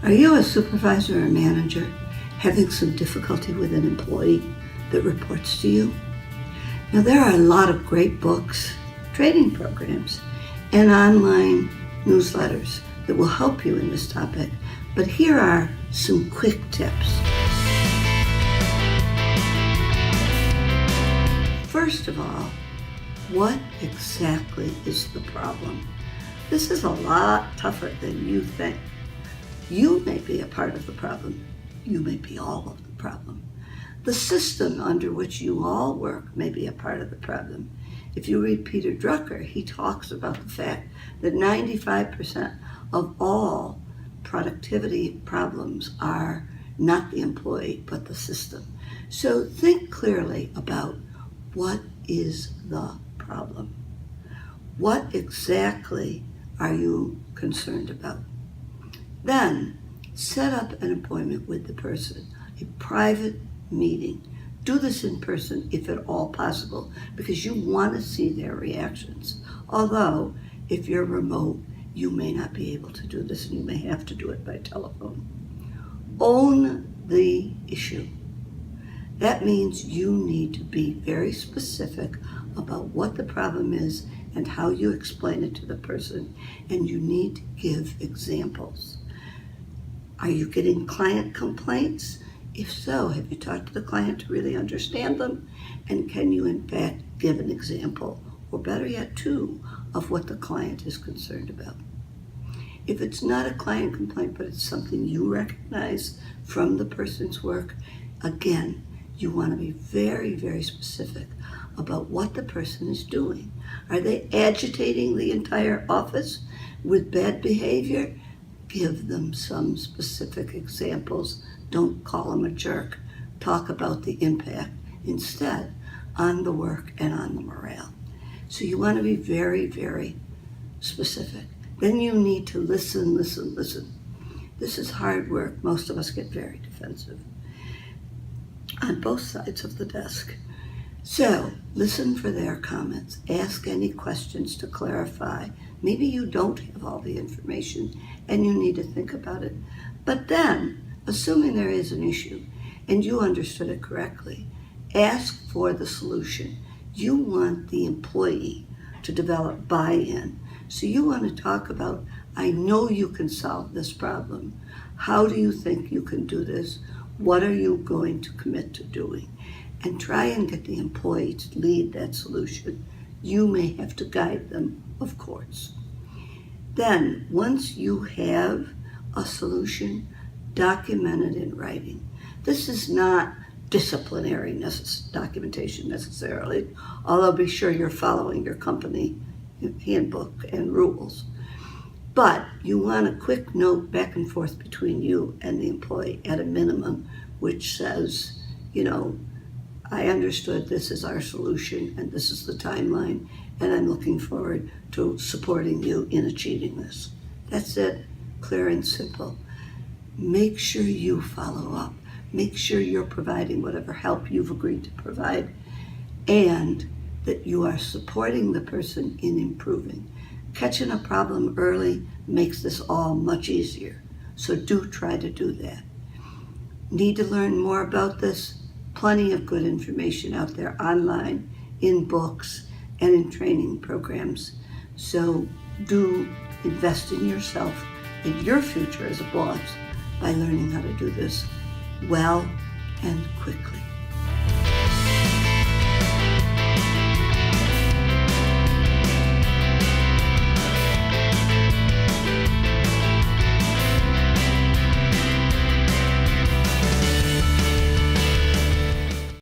Are you a supervisor or manager having some difficulty with an employee that reports to you? Now, there are a lot of great books, training programs, and online newsletters that will help you in this topic, but here are some quick tips. First of all, what exactly is the problem? This is a lot tougher than you think. You may be a part of the problem. You may be all of the problem. The system under which you all work may be a part of the problem. If you read Peter Drucker, he talks about the fact that 95% of all productivity problems are not the employee, but the system. So think clearly about what is the problem. What exactly are you concerned about? Then set up an appointment with the person, a private meeting. Do this in person if at all possible, because you want to see their reactions. Although, if you're remote, you may not be able to do this and you may have to do it by telephone. Own the issue. That means you need to be very specific about what the problem is and how you explain it to the person, and you need to give examples. Are you getting client complaints? If so, have you talked to the client to really understand them? And can you in fact give an example, or better yet, two, of what the client is concerned about? If it's not a client complaint, but it's something you recognize from the person's work, again, you want to be very, very specific about what the person is doing. Are they agitating the entire office with bad behavior? Give them some specific examples. Don't call them a jerk. Talk about the impact instead on the work and on the morale. So you want to be very, very specific. Then you need to listen. This is hard work. Most of us get very defensive on both sides of the desk. So listen for their comments. Ask any questions to clarify. Maybe you don't have all the information and you need to think about it. But then, assuming there is an issue and you understood it correctly, ask for the solution. You want the employee to develop buy-in. So you want to talk about, I know you can solve this problem. How do you think you can do this? What are you going to commit to doing? And try and get the employee to lead that solution. You may have to guide them, of course. Then, once you have a solution, document it in writing. This is not disciplinary documentation necessarily, although be sure you're following your company handbook and rules. But you want a quick note back and forth between you and the employee at a minimum, which says, I understood this is our solution and this is the timeline, and I'm looking forward to supporting you in achieving this. That's it, clear and simple. Make sure you follow up. Make sure you're providing whatever help you've agreed to provide, and that you are supporting the person in improving. Catching a problem early makes this all much easier, so do try to do that. Need to learn more about this? Plenty of good information out there online, in books, and in training programs. So do invest in yourself and your future as a boss by learning how to do this well and quickly.